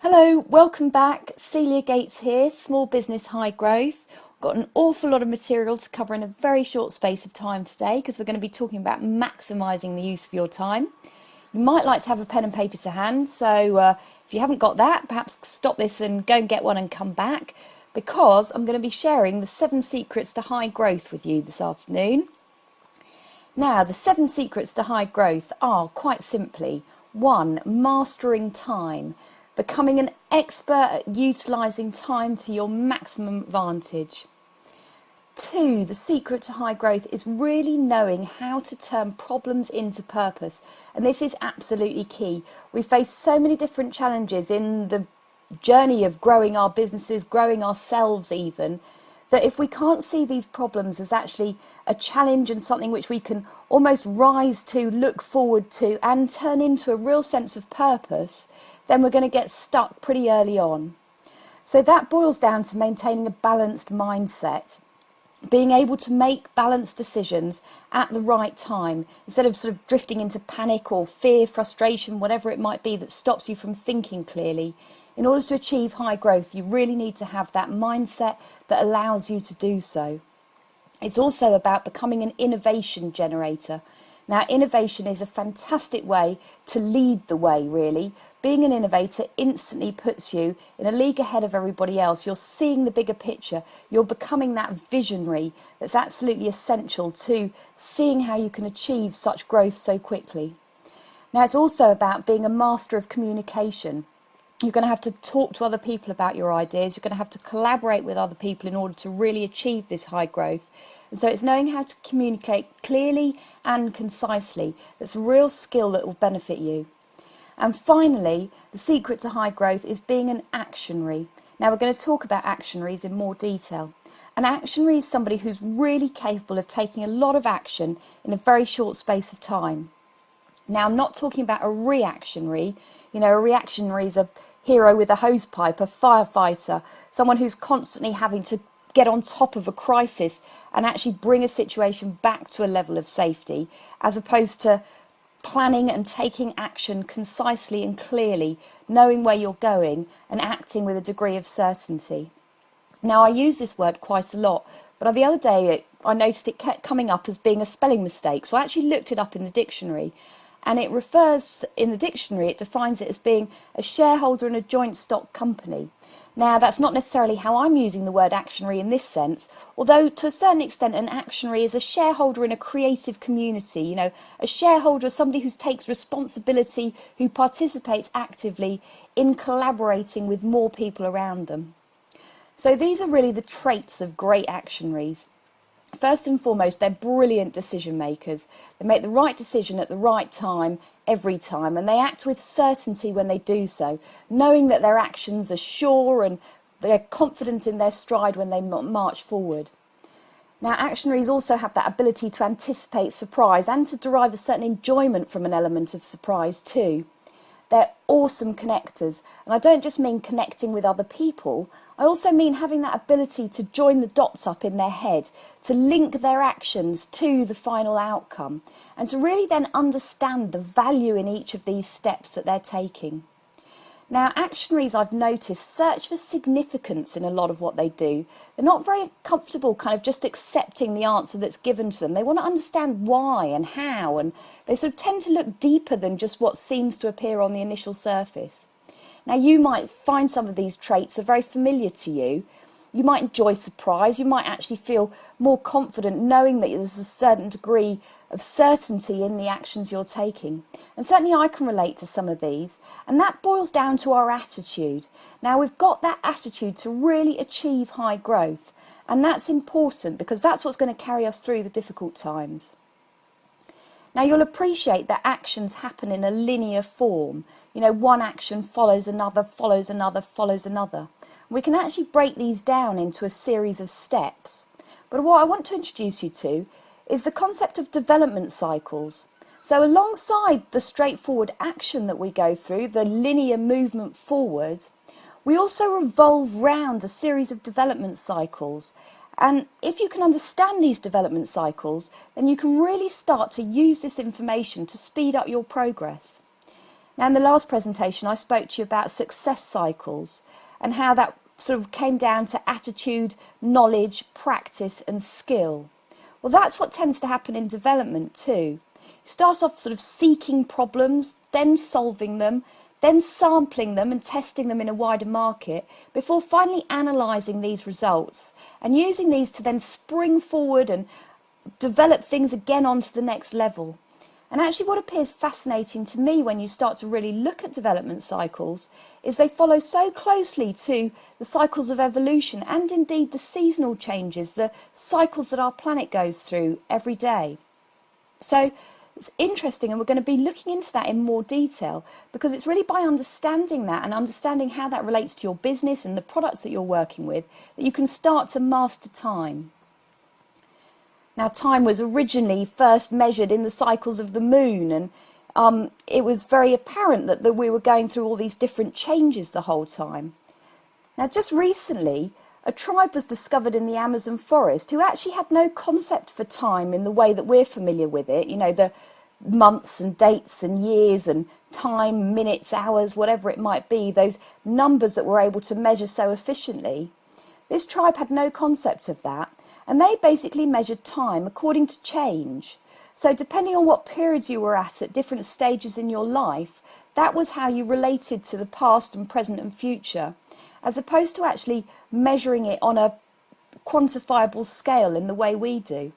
Hello, welcome back. Celia Gates here, Small Business High Growth. Got an awful lot of material to cover in a very short space of time today because we're going to be talking about maximising the use of your time. You might like to have a pen and paper to hand, so if you haven't got that, perhaps stop this and go and get one and come back, because I'm going to be sharing the 7 secrets to high growth with you this afternoon. Now, the 7 secrets to high growth are quite simply: 1. Mastering time. Becoming an expert at utilising time to your maximum advantage. 2. The secret to high growth is really knowing how to turn problems into purpose. And this is absolutely key. We face so many different challenges in the journey of growing our businesses, growing ourselves even, that if we can't see these problems as actually a challenge and something which we can almost rise to, look forward to, and turn into a real sense of purpose, then we're going to get stuck pretty early on. So that boils down to maintaining a balanced mindset, being able to make balanced decisions at the right time, instead of sort of drifting into panic or fear, frustration, whatever it might be that stops you from thinking clearly. In order to achieve high growth, you really need to have that mindset that allows you to do so. It's also about becoming an innovation generator. Now, innovation is a fantastic way to lead the way, really. Being an innovator instantly puts you in a league ahead of everybody else. You're seeing the bigger picture. You're becoming that visionary that's absolutely essential to seeing how you can achieve such growth so quickly. Now, it's also about being a master of communication. You're going to have to talk to other people about your ideas. You're going to have to collaborate with other people in order to really achieve this high growth. And so it's knowing how to communicate clearly and concisely. That's a real skill that will benefit you. And finally, the secret to high growth is being an actionary. Now, we're going to talk about actionaries in more detail. An actionary is somebody who's really capable of taking a lot of action in a very short space of time. Now, I'm not talking about a reactionary. You know, a reactionary is a hero with a hosepipe, a firefighter, someone who's constantly having to get on top of a crisis and actually bring a situation back to a level of safety, as opposed to planning and taking action concisely and clearly, knowing where you're going and acting with a degree of certainty. Now, I use this word quite a lot, but the other day I noticed it kept coming up as being a spelling mistake, so I actually looked it up in the dictionary. And it refers, in the dictionary, it defines it as being a shareholder in a joint stock company. Now, that's not necessarily how I'm using the word actionary in this sense, although to a certain extent an actionary is a shareholder in a creative community. You know, a shareholder is somebody who takes responsibility, who participates actively in collaborating with more people around them. So these are really the traits of great actionaries. First and foremost, they're brilliant decision makers. They make the right decision at the right time, every time, and they act with certainty when they do so, knowing that their actions are sure and they're confident in their stride when they march forward. Now, actionaries also have that ability to anticipate surprise and to derive a certain enjoyment from an element of surprise too. They're awesome connectors, and I don't just mean connecting with other people, I also mean having that ability to join the dots up in their head, to link their actions to the final outcome, and to really then understand the value in each of these steps that they're taking. Now, actionaries, I've noticed, search for significance in a lot of what they do. They're not very comfortable kind of just accepting the answer that's given to them. They want to understand why and how, and they sort of tend to look deeper than just what seems to appear on the initial surface. Now, you might find some of these traits are very familiar to you. You might enjoy surprise. You might actually feel more confident knowing that there's a certain degree of certainty in the actions you're taking. And certainly I can relate to some of these. And that boils down to our attitude. Now, we've got that attitude to really achieve high growth. And that's important because that's what's going to carry us through the difficult times. Now, you'll appreciate that actions happen in a linear form. You know, one action follows another, follows another, follows another. We can actually break these down into a series of steps. But what I want to introduce you to is the concept of development cycles. So alongside the straightforward action that we go through, the linear movement forward, we also revolve round a series of development cycles. And if you can understand these development cycles, then you can really start to use this information to speed up your progress. Now, in the last presentation, I spoke to you about success cycles and how that sort of came down to attitude, knowledge, practice and skill. Well, that's what tends to happen in development too. You start off sort of seeking problems, then solving them, then sampling them and testing them in a wider market before finally analysing these results and using these to then spring forward and develop things again onto the next level. And actually what appears fascinating to me when you start to really look at development cycles is they follow so closely to the cycles of evolution and indeed the seasonal changes, the cycles that our planet goes through every day. So it's interesting, and we're going to be looking into that in more detail because it's really by understanding that and understanding how that relates to your business and the products that you're working with that you can start to master time. Now, time was originally first measured in the cycles of the moon, and it was very apparent that we were going through all these different changes the whole time. Now, just recently, a tribe was discovered in the Amazon forest who actually had no concept for time in the way that we're familiar with it, you know, the months and dates and years and time, minutes, hours, whatever it might be, those numbers that we're able to measure so efficiently. This tribe had no concept of that, and they basically measured time according to change. So depending on what periods you were at different stages in your life, that was how you related to the past and present and future, as opposed to actually measuring it on a quantifiable scale in the way we do.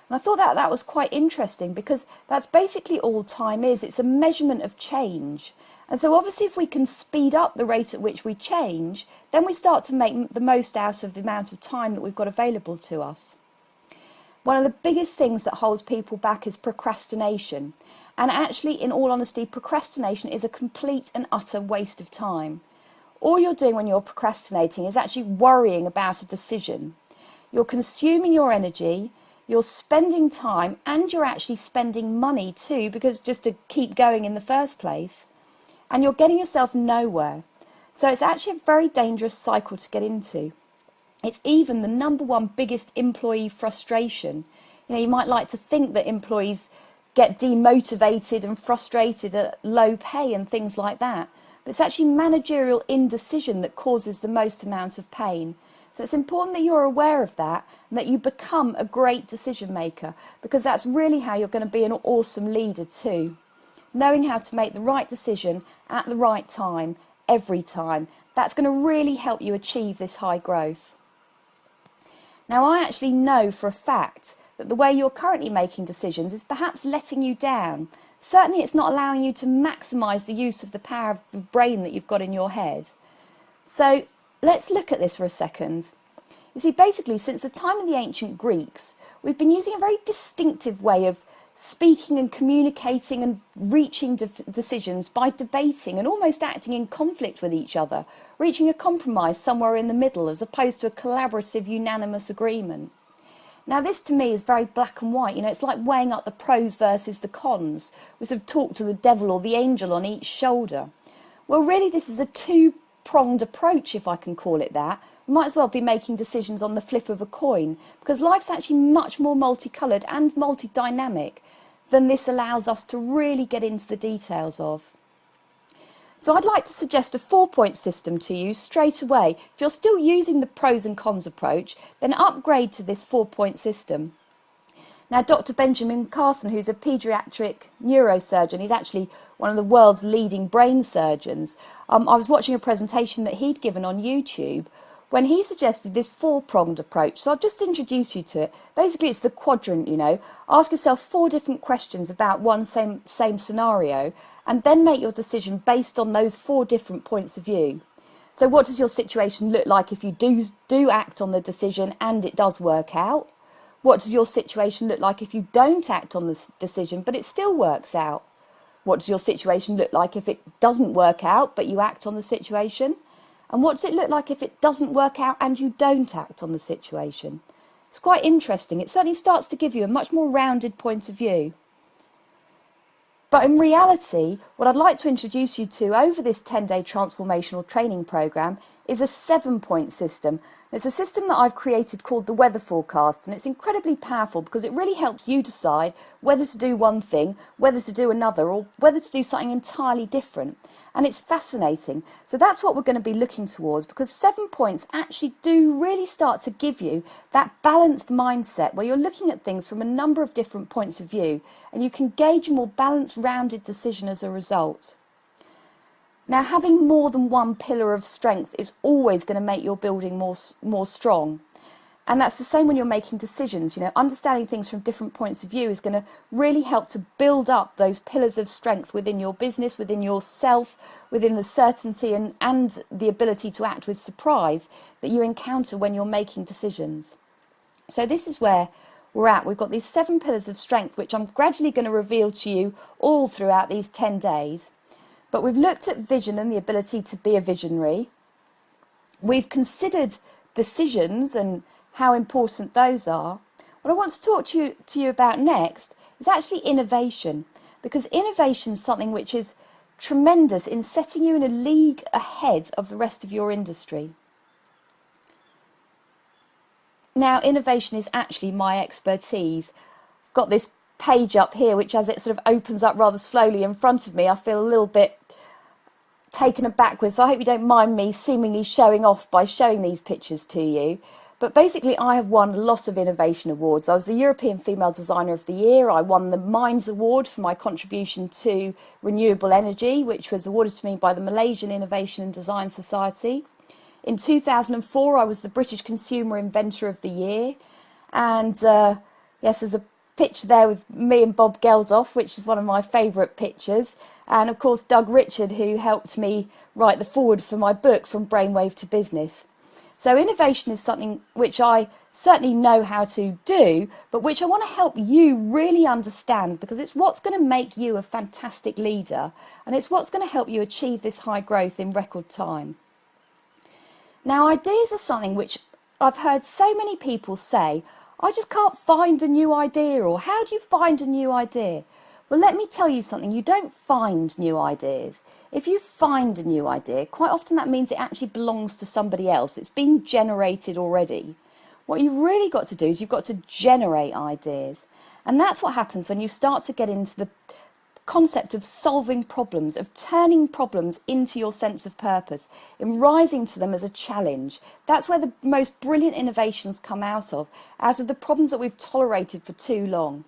And I thought that was quite interesting because that's basically all time is. It's a measurement of change. And so obviously if we can speed up the rate at which we change, then we start to make the most out of the amount of time that we've got available to us. One of the biggest things that holds people back is procrastination. And actually, in all honesty, procrastination is a complete and utter waste of time. All you're doing when you're procrastinating is actually worrying about a decision. You're consuming your energy, you're spending time, and you're actually spending money too, because just to keep going in the first place. And you're getting yourself nowhere. So it's actually a very dangerous cycle to get into. It's even the number one biggest employee frustration. You know, you might like to think that employees get demotivated and frustrated at low pay and things like that. But it's actually managerial indecision that causes the most amount of pain. So it's important that you're aware of that and that you become a great decision maker, because that's really how you're going to be an awesome leader too. Knowing how to make the right decision at the right time, every time, that's going to really help you achieve this high growth. Now, I actually know for a fact that the way you're currently making decisions is perhaps letting you down. Certainly it's not allowing you to maximise the use of the power of the brain that you've got in your head. So let's look at this for a second. You see, basically, since the time of the ancient Greeks, we've been using a very distinctive way of speaking and communicating and reaching decisions by debating and almost acting in conflict with each other, reaching a compromise somewhere in the middle as opposed to a collaborative, unanimous agreement. Now, this to me is very black and white. You know, it's like weighing up the pros versus the cons. We sort of talk to the devil or the angel on each shoulder. Well, really, this is a two-pronged approach, if I can call it that. We might as well be making decisions on the flip of a coin, because life's actually much more multicoloured and multi-dynamic than this allows us to really get into the details of. So I'd like to suggest a 4-point system to you straight away. If you're still using the pros and cons approach, then upgrade to this 4-point system. Now, Dr. Benjamin Carson, who's a paediatric neurosurgeon, he's actually one of the world's leading brain surgeons. I was watching a presentation that he'd given on YouTube when he suggested this 4-pronged approach. So I'll just introduce you to it. Basically, it's the quadrant, you know. Ask yourself 4 different questions about one same scenario, and then make your decision based on those 4 different points of view. So what does your situation look like if you do act on the decision and it does work out? What does your situation look like if you don't act on the decision but it still works out? What does your situation look like if it doesn't work out but you act on the situation? And what does it look like if it doesn't work out and you don't act on the situation? It's quite interesting. It certainly starts to give you a much more rounded point of view. But in reality, what I'd like to introduce you to over this 10-day transformational training program is a 7-point system. It's a system that I've created called the weather forecast, and it's incredibly powerful because it really helps you decide whether to do one thing, whether to do another, or whether to do something entirely different. And it's fascinating. So that's what we're going to be looking towards, because 7 points actually do really start to give you that balanced mindset where you're looking at things from a number of different points of view, and you can gauge a more balanced, rounded decision as a result. Now, having more than one pillar of strength is always going to make your building more strong. And that's the same when you're making decisions. You know, understanding things from different points of view is going to really help to build up those pillars of strength within your business, within yourself, within the certainty and the ability to act with surprise that you encounter when you're making decisions. So this is where we're at. We've got these 7 pillars of strength, which I'm gradually going to reveal to you all throughout these 10 days. But we've looked at vision and the ability to be a visionary. We've considered decisions and how important those are. What I want to talk to you about next is actually innovation, because innovation is something which is tremendous in setting you in a league ahead of the rest of your industry. Now, innovation is actually my expertise. I've got this page up here, which as it sort of opens up rather slowly in front of me, I feel a little bit taken aback with, so I hope you don't mind me seemingly showing off by showing these pictures to you. But basically, I have won a lot of innovation awards. I was the European Female Designer of the Year. I won the Mines Award for my contribution to renewable energy, which was awarded to me by the Malaysian Innovation and Design Society. In 2004, I was the British Consumer Inventor of the Year. And yes, there's a picture there with me and Bob Geldof, which is one of my favourite pictures. And of course, Doug Richard, who helped me write the foreword for my book, From Brainwave to Business. So innovation is something which I certainly know how to do, but which I want to help you really understand, because it's what's going to make you a fantastic leader, and it's what's going to help you achieve this high growth in record time. Now, ideas are something which I've heard so many people say, I just can't find a new idea, or how do you find a new idea? Well, let me tell you something, you don't find new ideas. If you find a new idea, quite often that means it actually belongs to somebody else. It's been generated already. What you've really got to do is you've got to generate ideas. And that's what happens when you start to get into the concept of solving problems, of turning problems into your sense of purpose, in rising to them as a challenge. That's where the most brilliant innovations come out of the problems that we've tolerated for too long.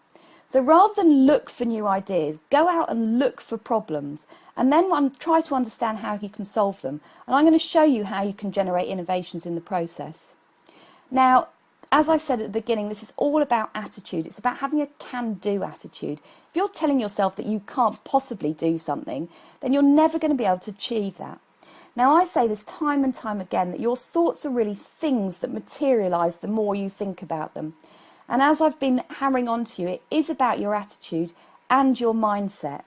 So rather than look for new ideas, go out and look for problems, and then try to understand how you can solve them. And I'm going to show you how you can generate innovations in the process. Now, as I said at the beginning, this is all about attitude. It's about having a can-do attitude. If you're telling yourself that you can't possibly do something, then you're never going to be able to achieve that. Now, I say this time and time again, that your thoughts are really things that materialise the more you think about them. And as I've been hammering on to you, it is about your attitude and your mindset.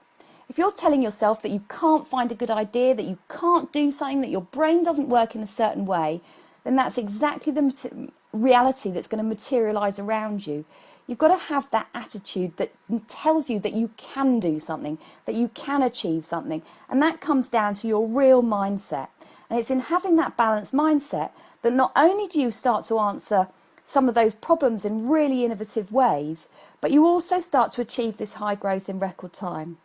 If you're telling yourself that you can't find a good idea, that you can't do something, that your brain doesn't work in a certain way, then that's exactly the reality that's going to materialise around you. You've got to have that attitude that tells you that you can do something, that you can achieve something. And that comes down to your real mindset. And it's in having that balanced mindset that not only do you start to answer some of those problems in really innovative ways, but you also start to achieve this high growth in record time.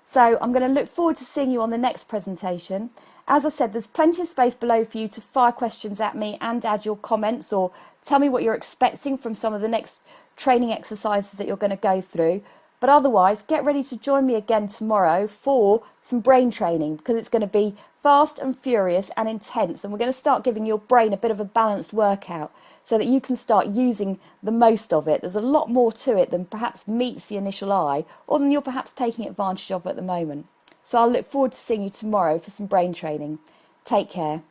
So I'm going to look forward to seeing you on the next presentation. As I said, there's plenty of space below for you to fire questions at me and add your comments, or tell me what you're expecting from some of the next training exercises that you're going to go through. But otherwise, get ready to join me again tomorrow for some brain training, because it's going to be fast and furious and intense, and we're going to start giving your brain a bit of a balanced workout so that you can start using the most of it. There's a lot more to it than perhaps meets the initial eye, or than you're perhaps taking advantage of at the moment. So I'll look forward to seeing you tomorrow for some brain training. Take care.